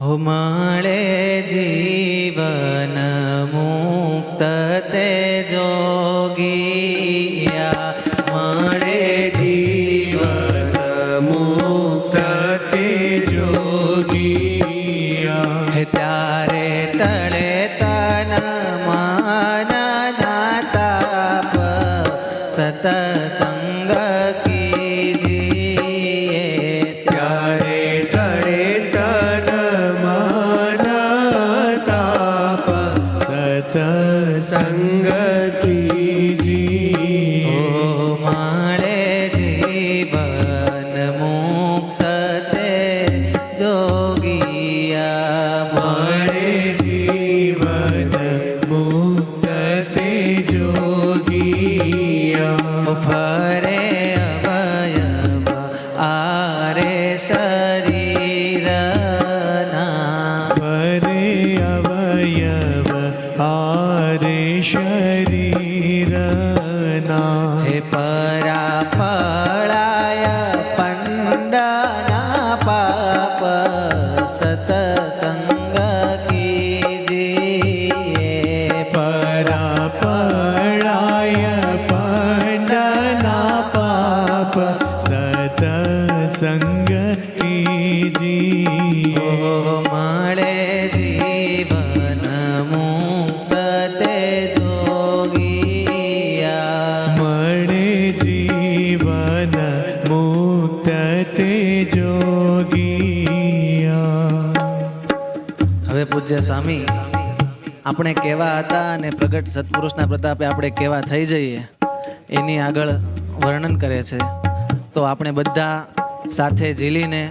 हो મળે જીવન મુક્ત તે જોગિયા, મળે જીવન મુક્ત તે જોગિયા. હે ત્યારે ટળે તન મન ના તાપ, સતસંગ કીજીએ. ત્યારે ટળે તન મન તાપ, સતસંગ કીજીએ. ઓ મળે જીવન મુક્ત તે જોગિયા, મળે જીવન મુક્ત તે જોગિયા. ફરે અવયવ આરે શરીરના, ફરે અવયવ આરે શરીરના. હે પરા પળાય પંડના પાપ, સતસંગ કીજીએ. પરા પળાય પંડના પાપ, સતસંગ કીજીએ. ઓ મળે જીવન મુક્ત તે જોગિયા, મળે જીવન મુક્ત તે જોગિયા. હવે પૂજ્ય સ્વામી આપણે કેવા હતા અને પ્રગટ સત્પુરુષના પ્રતાપે આપણે કેવા થઈ જઈએ એની આગળ વર્ણન કરે છે. તો આપણે બધા સાથે ઝીલીને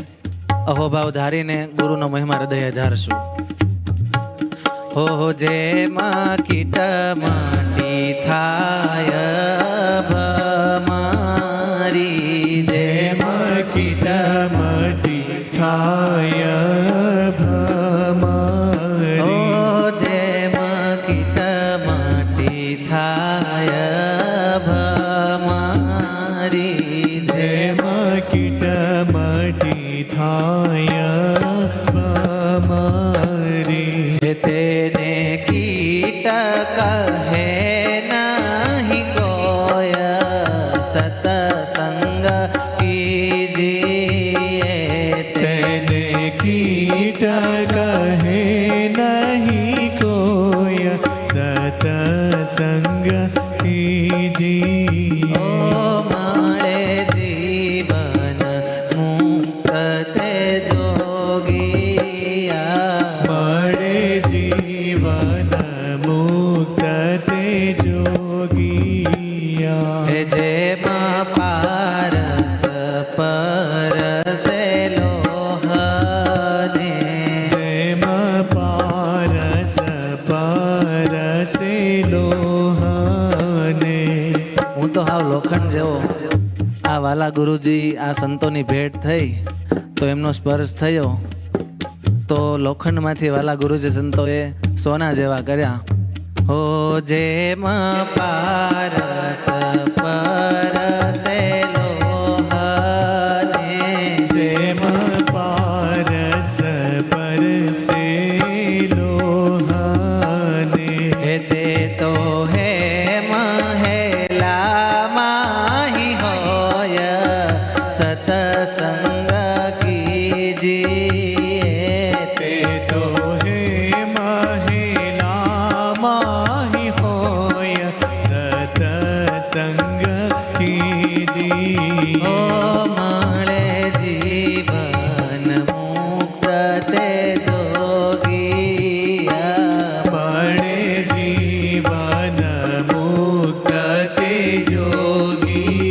અહોભાવ ધારીને ગુરુનો મહિમા હૃદય ધારશું. હો જેમ કીટ માટી થાય ભમારી, જેમ કીટ મટી થાય ભમારી. ઓ જેમ કીટ માટી થાય ભમારી, જેમ કીટ મટી થાય ભમારી. તેને કીટ કહે નહીં કોય, સતસંગ કીજીએ. તેને કીટ કહે નહીં કોઈ, સતસંગ કીજીએ. ઓ મળે જીવન મુક્ત તે જોગિયા, મળે જીવન મુક્ત તે જોગિયા. હે જેમાં પારસ પરસે લોહને, જેમ પારસ પરસે લોહને. હું તો હાવ લોખંડ જેવો. આ વાલા ગુરુજી આ સંતોની ભેટ થઈ તો એમનો સ્પર્શ થયો તો લોખંડમાંથી વાલા ગુરુજી સંતોએ સોના જેવા કર્યા. હો જેમ પારસ પરસે લોહને, જેમ પારસ પરસે લોહને. હે તે તો હે મહેલા માહી હોય, સતસંગ કીજીએ. તે તો હે મહેલા માહી હોય, સતસંગ કીજીએ. ઓ મળે જીવન મુક્ત તે જોગિયા, મળે જીવન મુક્ત તે જોગિયા.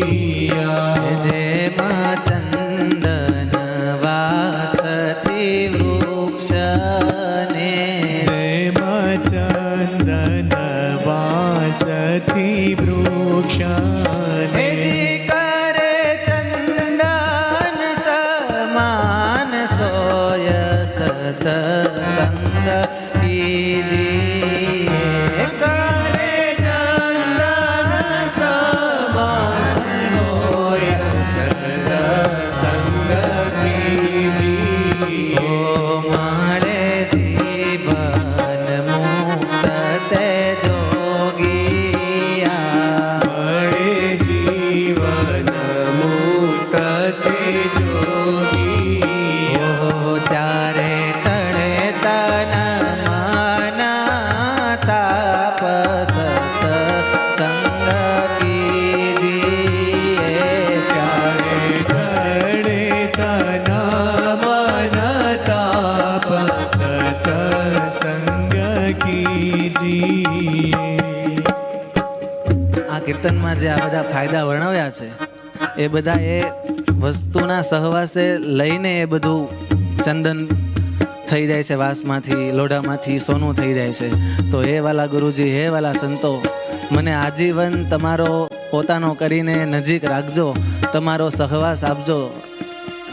જેમાં ચંદન વાસથી વૃક્ષને, જેમ ચંદન વાસથી વૃક્ષને. હેજી કરે ચંદન સમાન સોય, સતસંગ કીજીએ. કરે ચંદન સમાન હોય, સતસંગ કીજીએ. ઓ મળે કીર્તનમાં જે આ બધા ફાયદા વર્ણવ્યા છે એ બધા એ વસ્તુના સહવાસે લઈને એ બધું ચંદન થઈ જાય છે, વાસમાંથી લોઢામાંથી સોનું થઈ જાય છે. તો હે વાલા ગુરુજી, હે વાલા સંતો, મને આજીવન તમારો પોતાનો કરીને નજીક રાખજો, તમારો સહવાસ આપજો,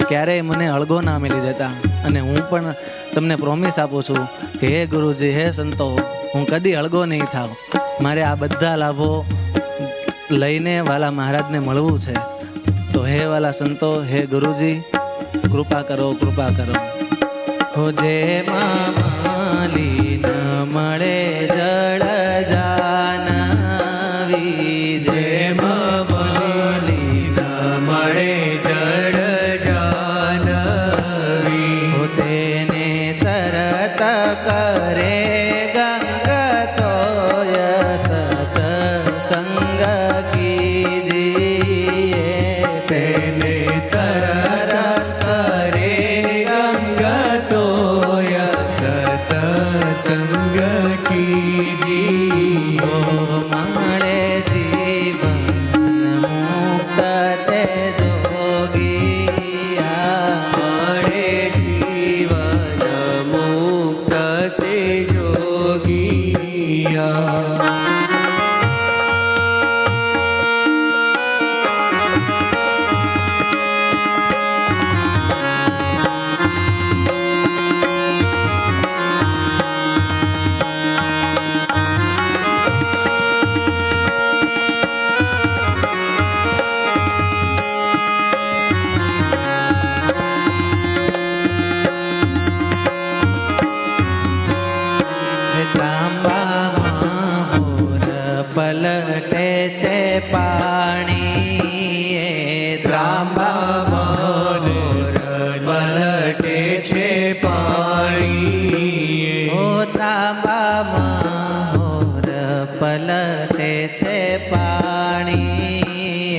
ક્યારેય મને અળગો ના મેલી દેતા. અને હું પણ તમને પ્રોમિસ આપું છું કે હે ગુરુજી, હે સંતો, હું કદી અળગો નહીં થાવ. મારે આ બધા લાભો લઈને વાલા મહારાજને મળવું છે. તો હે વાલા સંતો, હે ગુરુજી, કૃપા કરો, કૃપા કરો. હો જે માલી ન મળે જળ જાનવી, જે માલી ન મળે જળ જાનવી, હો તેને તરત કરે ગંગતોય સતસંગ કીજીએ, તેને તરત કરે ગંગતોય સતસંગ કીજી. ઓ મળે જીવન મુક્ત તે જોગિયા, મળે જીવન મુક્ત તે જોગિયા. ત્રાંબામાં મોર પલટે છે પાણી, એ ત્રાંબામાં મોર પલટે છે પાણી. ઓ ત્રાંબામાં મોર પલટે છે પાણી, એ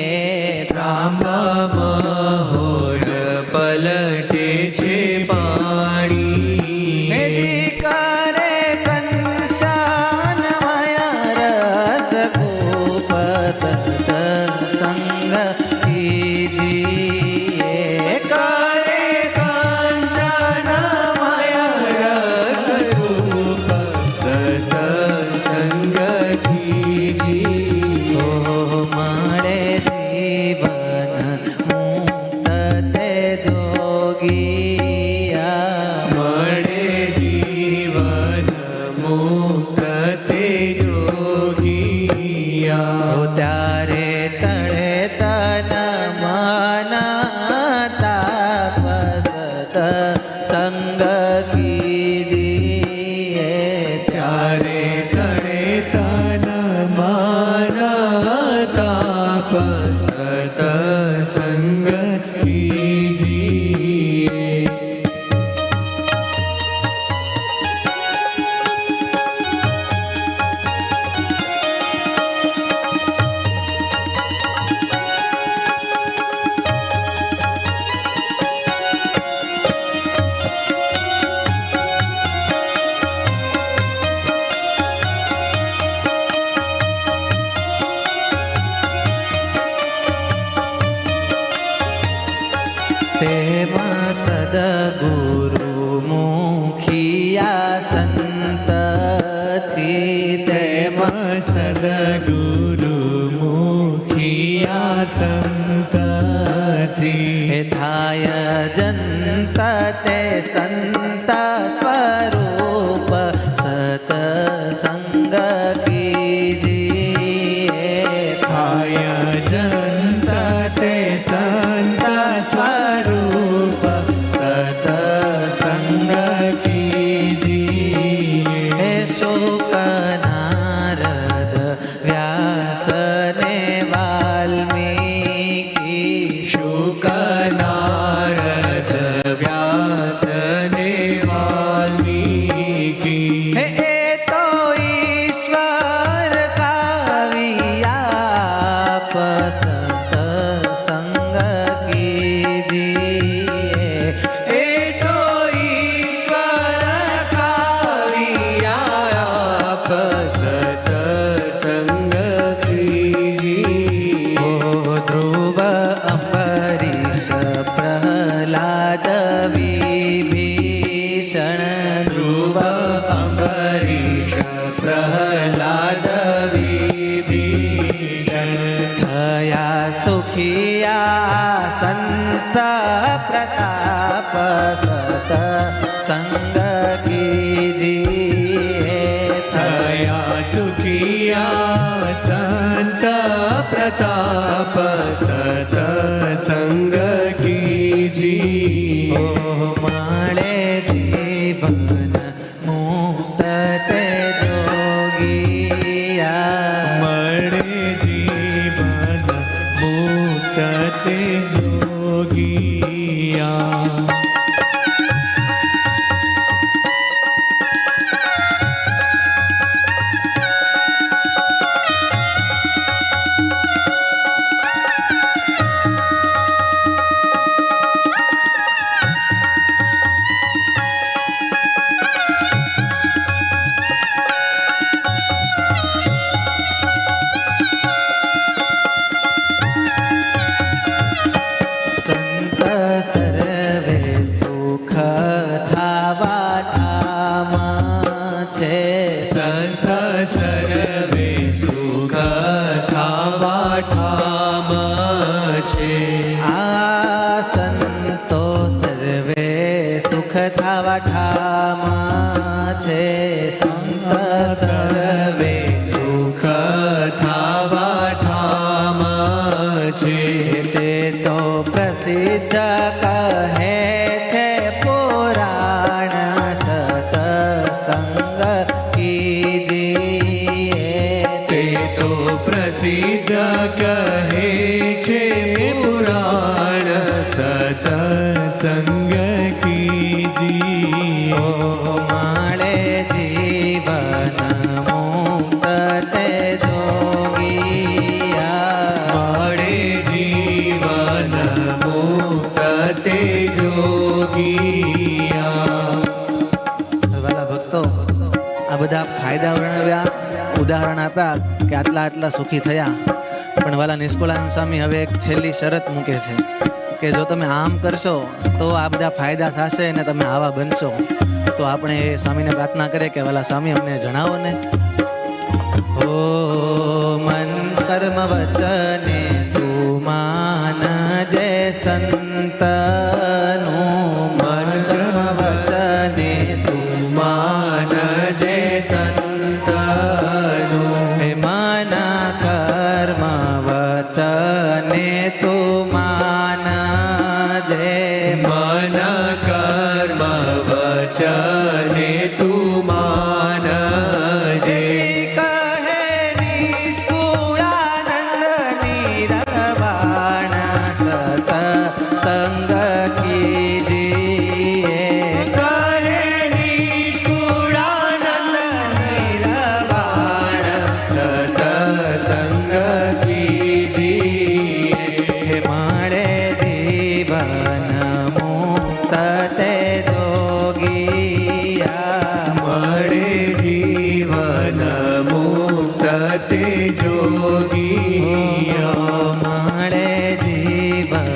ત્રાંબામાં મોર પલટે છે પાણી. હેજી કરે કંચનમય રસ કૂપ સત્સંગ કીજીએ, કરે કાંચનમય રસ રૂપ સતસંગ કીજી. ઓ કીજીએ થયા સુખિયા સંત પ્રતાપ સતસંગ કીજીએ મળે જીવન મુક્ત તે જોગિયા મળે જીવન મુક્ત તે જોગિયા સંત સર્વે સુખ થાવા ઠામાં છે સંત સર્વે સુખ થાવા ઠામ છે આ સંતો સર્વે સુખ થાવા ઠામાં છે સંત સર્વે સુખ થાવા ઠામ છે તે તો પ્રસિદ્ધ કહે છે પુરાણ સતસંગ કીજીએ તે તો પ્રસિદ્ધ કહે છે પુરાણ સતસંગ કીજીએ મળે જીવન મુક્ત તે જોગિયા મળે જીવન મુક્ત તે જોગિયા વાલા ભક્તો આ બધા ફાયદા વર્ણવ્યા ઉદાહરણ આપ્યા કે આટલા આટલા સુખી થયા પણ વાલા નિષ્કુળાનંદ સ્વામી હવે એક છેલ્લી શરત મૂકે છે કે જો તમે આમ કરશો તો આ બધા ફાયદા થશે અને તમે આવા બનશો તો આપણે એ સ્વામીને પ્રાર્થના કરીએ કે વાલા સ્વામી અમને જણાવો ને ઓ મન કર્મ વચને તું માન જય સંતનું મન કર્મ વચને તું માન જય સંતનું હે મન કર્મ વચને તું માન જય મન કર્મ વચને તું માન જય કહે નિષ્કુળાનંદ નિરવાણ સત સંગ કીજીએ કહે નિષ્કુળાનંદ નિરવાણ સતસંગ કીજીએ હે મળે જીવન મુક્ત તે જોગિયા મળે જીવન મુક્ત તે જોગિયા મળે જીવન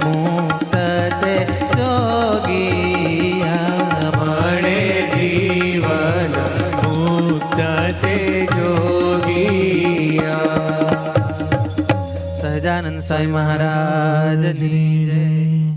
મુક્ત તે જોગિયા મળે જીવન મુક્ત તે જોગિયા સહજાનંદ સ્વામી મહારાજની જય.